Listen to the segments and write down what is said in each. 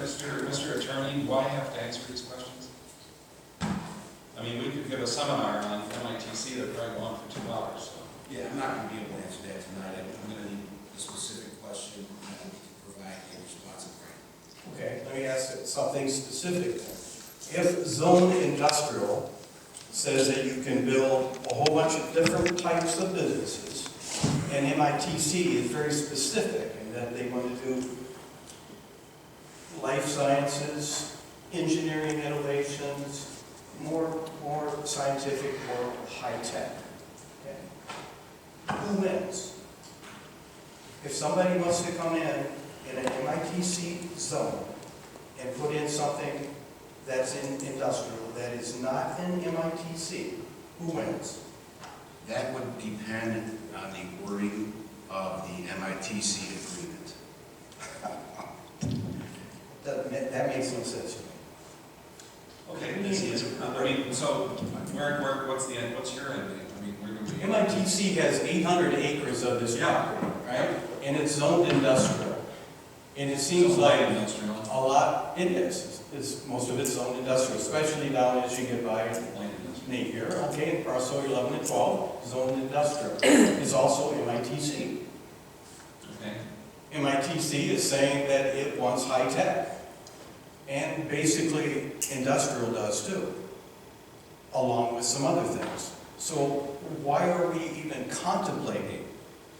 Mr. Attorney, do I have to answer these questions? I mean, we could give a seminar on MITC that would probably go on for 2 hours. So. Yeah, I'm not going to be able to answer that tonight. I'm going to need a specific question and provide a responsive frame. Okay, let me ask it something specific then. If zone industrial says that you can build a whole bunch of different types of businesses, and MITC is very specific in that they want to do life sciences, engineering innovations, more scientific, more high tech. Okay. Who wins? If somebody wants to come in an MITC zone and put in something that's in industrial that is not in MITC, who wins? That would depend on the wording of the MITC agreement. That makes no sense to me. Okay, this is, I mean, so what's your end game? I mean, where do we? MITC has 800 acres of this property, right? And it's zoned industrial. And it seems like industrial. a lot, it is. It's, most of it's zoned industrial, especially down as you get by Napier, okay, and parcel 11 and 12, zoned industrial. Is also MITC. Okay. MITC is saying that it wants high tech. And basically, industrial does too, along with some other things. So why are we even contemplating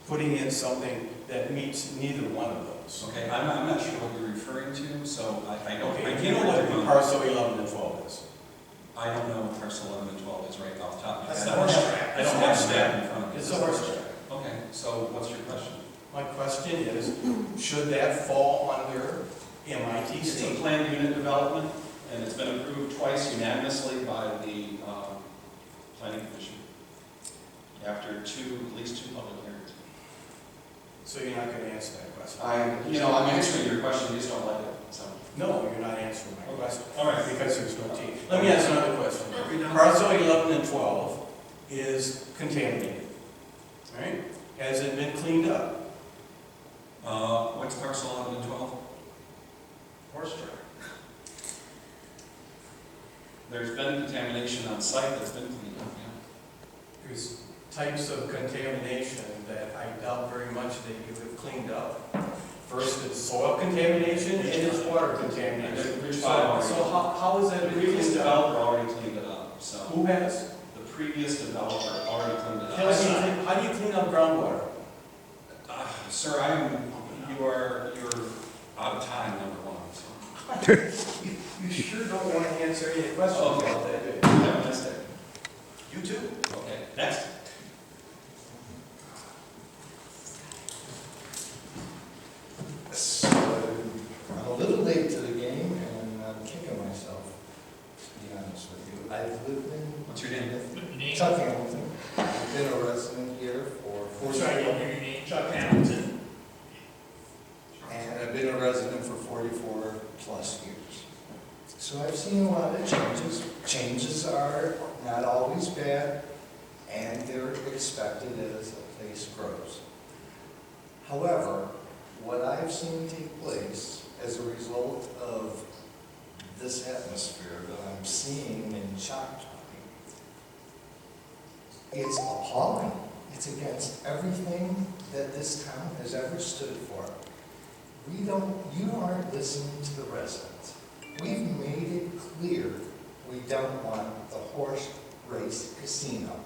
putting in something that meets neither one of those? Okay, I'm not sure what you're referring to, so I don't. Okay, I do you know what parcel 11 and 12 is? I don't know what parcel 11 and 12 is right off the top of my That's head. a horse track. I don't have that in front of me. It's a horse track. Okay, so what's your question? My question is, should that fall under MITC? It's a planned unit development, and it's been approved twice unanimously by the Planning Commission after at least two public hearings. So you're not going to answer that question? I'm answering your question, you just don't like it. So. No, you're not answering my question. All right. Because there's no T. Let me ask another question. Parcel 11 and 12 is contaminated, right? Has it been cleaned up? What's parcel 11 and 12? Horse track. There's been contamination on site that's been cleaned up, yeah. There's types of contamination that I doubt very much that you have cleaned up. First, it's soil contamination and it's water contamination. So how is that The previous cleaned up? developer already cleaned it up, so. Who has? The previous developer already cleaned it How up. do you clean up groundwater? Sir, you're out of time, number one, so. You sure don't want to answer any questions Okay. about that, do you? Have a nice day. You too. Okay, next. So, I'm a little late to the game, and I'm kicking myself, to be honest with you. I've lived in What's your name? Chuck Hamilton. I've been a resident here for 44 name, Chuck Hamilton. and I've been a resident for 44 plus years. So I've seen a lot of changes. Changes are not always bad, and they're expected as a place grows. However, what I've seen take place as a result of this atmosphere that I'm seeing in Choctaw, it's appalling. It's against everything that this town has ever stood for. You aren't listening to the residents. We've made it clear we don't want the horse race casino,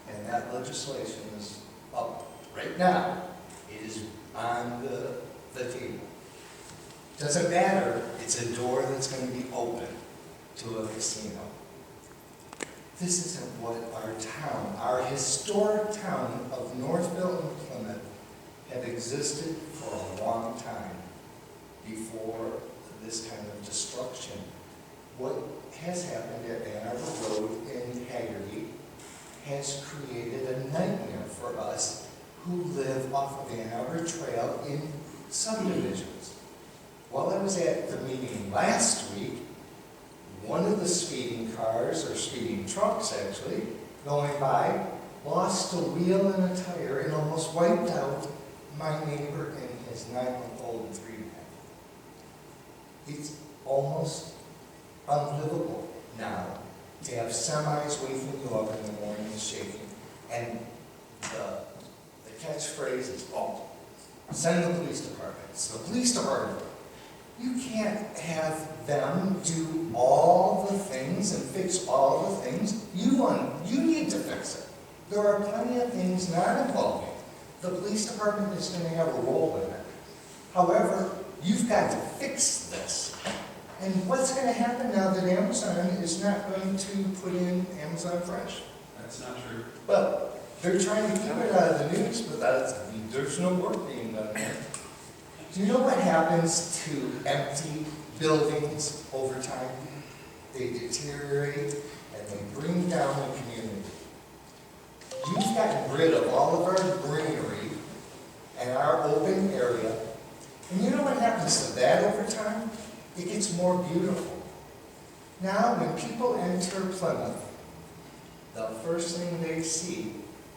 and that legislation is up right now. It is on the table. Doesn't matter, it's a door that's going to be open to a casino. This isn't what our town, our historic town of Northville and Plymouth, have existed for a long time before this kind of destruction. What has happened at Ann Arbor Road in Haggerty has created a nightmare for us who live off of Ann Arbor Trail in subdivisions. While I was at the meeting last week, one of the speeding cars, or speeding trucks actually, going by, lost a wheel and a tire and almost wiped out my neighbor and his 9-month-old and 3.5. It's almost unlivable now to have semis waking you up in the morning shaking, and the catchphrase is, oh, send the police department. It's the police department. You can't have them do all the things and fix all the things. You need to fix it. There are plenty of things not involving. The police department is going to have a role in it. However, you've got to fix this. And what's going to happen now that Amazon is not going to put in Amazon Fresh? That's not true. Well, they're trying to keep it out of the news, but there's no work being done there. Do you know what happens to empty buildings over time? They deteriorate and they bring down the community. You've gotten rid of all of our greenery and our open area. And you know what happens to that over time? It gets more beautiful. Now, when people enter Plymouth, the first thing they see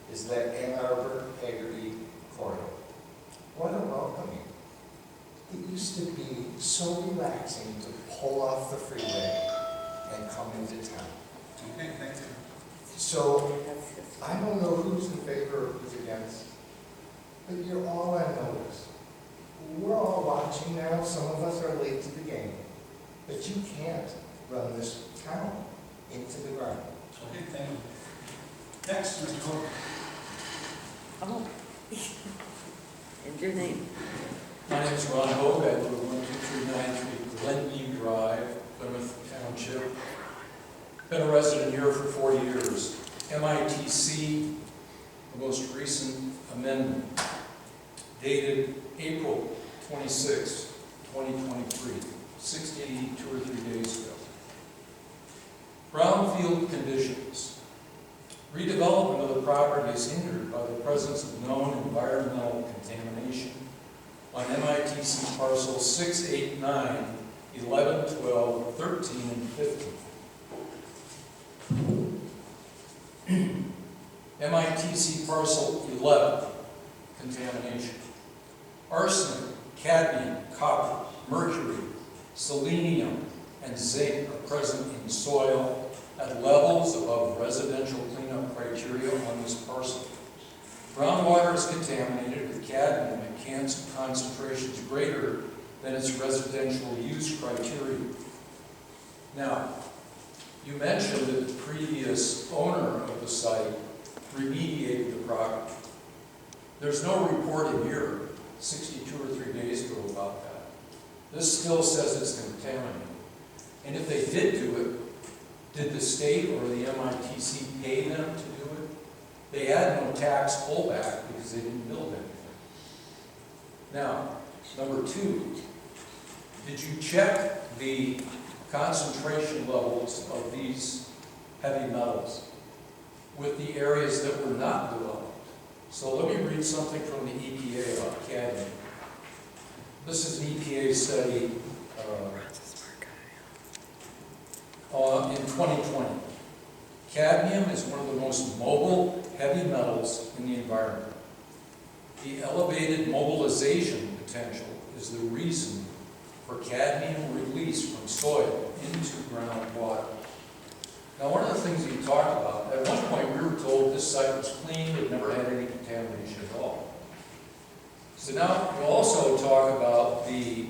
is that Ann Arbor Haggerty corridor. What a welcoming. It used to be so relaxing to pull off the freeway and come into town. Okay, thank you. So, I don't know who's in favor or who's against, but you're all on notice. We're all watching now. Some of us are late to the game. But you can't run this town into the ground. Okay, thank you. Next, Mr. Cole. Oh. And your name? My name is Ron Hogue. I live at 12393 Glenview Drive, Plymouth Township. Been a resident here for 40 years. MITC, the most recent amendment, dated April 26, 2023, 62 or 3 days ago. Brownfield conditions. Redevelopment of the property is hindered by the presence of known environmental contamination on MITC parcels 6, 8, 9, 11, 12, 13, and 15. MITC parcel 11, contamination. Arsenic, cadmium, copper, mercury, selenium, and zinc are present in soil at levels above residential cleanup criteria on this parcel. Groundwater is contaminated with cadmium at concentrations greater than its residential use criteria. Now, you mentioned that the previous owner of the site remediated the property. There's no report in here 62 or 3 days ago about that. This still says it's contaminated. And if they did do it, did the state or the MITC pay them to do it? They had no tax pullback because they didn't build anything. Now, number 2, did you check the concentration levels of these heavy metals with the areas that were not developed? So let me read something from the EPA about cadmium. This is an EPA study in 2020. Cadmium is one of the most mobile heavy metals in the environment. The elevated mobilization potential is the reason for cadmium release from soil into groundwater. Now, one of the things you talked about, at one point we were told this site was clean, it never had any contamination at all. So now you also talk about the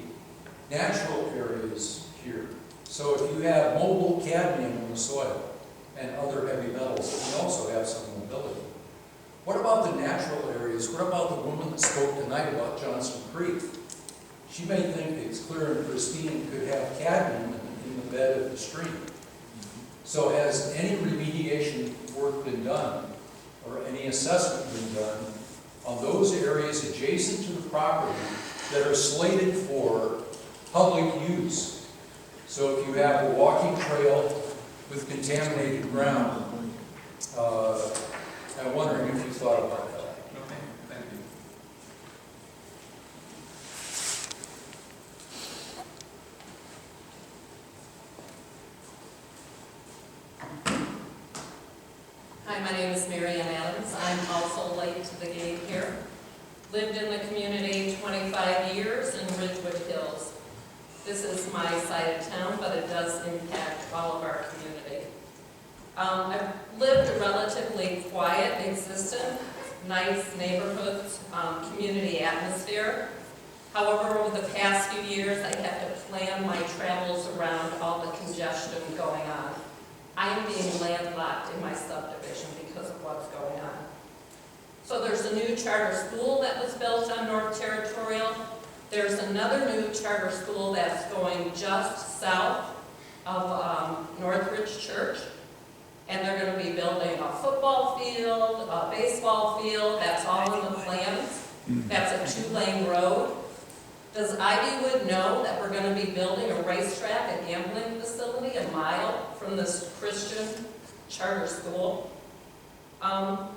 natural areas here. So if you have mobile cadmium in the soil and other heavy metals, you also have some mobility. What about the natural areas? What about the woman that spoke tonight about Johnson Creek? She may think it's clear and pristine, could have cadmium in the bed of the stream. So has any remediation work been done, or any assessment been done, on those areas adjacent to the property that are slated for public use? So if you have a walking trail with contaminated ground, I'm wondering if you thought about that. Okay, thank you. Hi, my name is Mary Ann Adams. I'm also late to the game here. Lived in the community 25 years in Ridgewood Hills. This is my side of town, but it does impact all of our community. I've lived a relatively quiet, existent, nice neighborhood, community atmosphere. However, over the past few years, I have to plan my travels around all the congestion going on. I am being landlocked in my subdivision because of what's going on. So there's a new charter school that was built on North Territorial. There's another new charter school that's going just south of Northridge Church. And they're going to be building a football field, a baseball field, that's all in the plans. That's a 2-lane road. Does Ivywood know that we're going to be building a racetrack, a gambling facility, a mile from this Christian charter school? And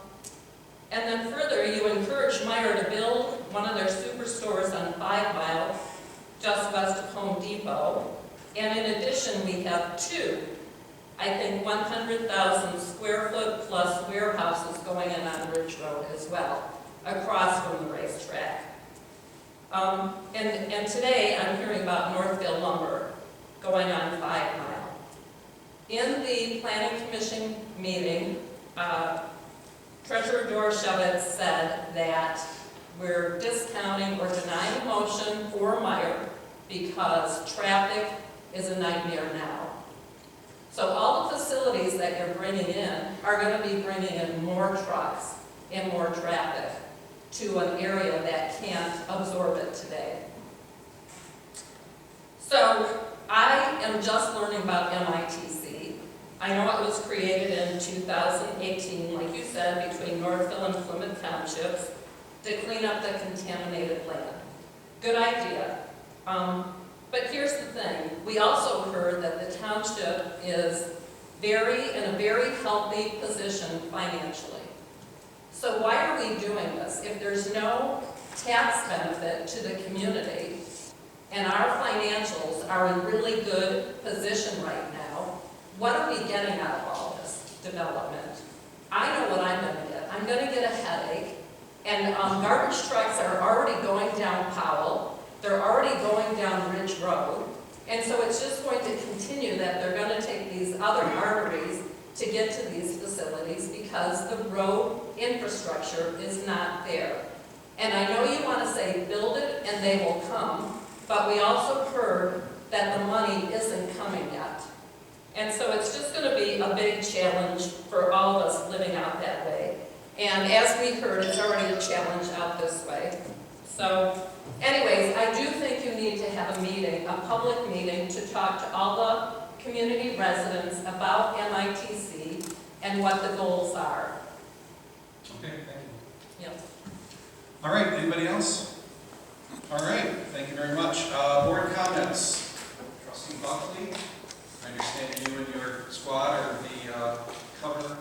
then further, you encourage Meyer to build one of their superstores on 5 Mile, just west of Home Depot. And in addition, we have 2, I think 100,000 square foot plus warehouses going in on Ridge Road as well, across from the racetrack. And today I'm hearing about Northville Lumber going on 5 Mile. In the Planning Commission meeting, Treasurer Dorshevitz said that we're discounting or denying a motion for Meyer because traffic is a nightmare now. So all the facilities that you're bringing in are going to be bringing in more trucks and more traffic to an area that can't absorb it today. So I am just learning about MITC. I know it was created in 2018, like you said, between Northville and Plymouth Townships to clean up the contaminated land. Good idea. But here's the thing. We also heard that the township is in a very healthy position financially. So why are we doing this? If there's no tax benefit to the community and our financials are in really good position right now, what are we getting out of all this development? I know what I'm going to get. I'm going to get a headache. And garbage trucks are already going down Powell. They're already going down Ridge Road. And so it's just going to continue that they're going to take these other arteries to get to these facilities because the road infrastructure is not there. And I know you want to say build it and they will come, but we also heard that the money isn't coming yet. And so it's just going to be a big challenge for all of us living out that way. And as we heard, it's already a challenge out this way. So anyways, I do think you need to have a meeting, a public meeting, to talk to all the community residents about MITC and what the goals are. Okay, thank you. Yep. All right, anybody else? All right, thank you very much. Board comments. Trustee Buckley, I understand you and your squad are the cover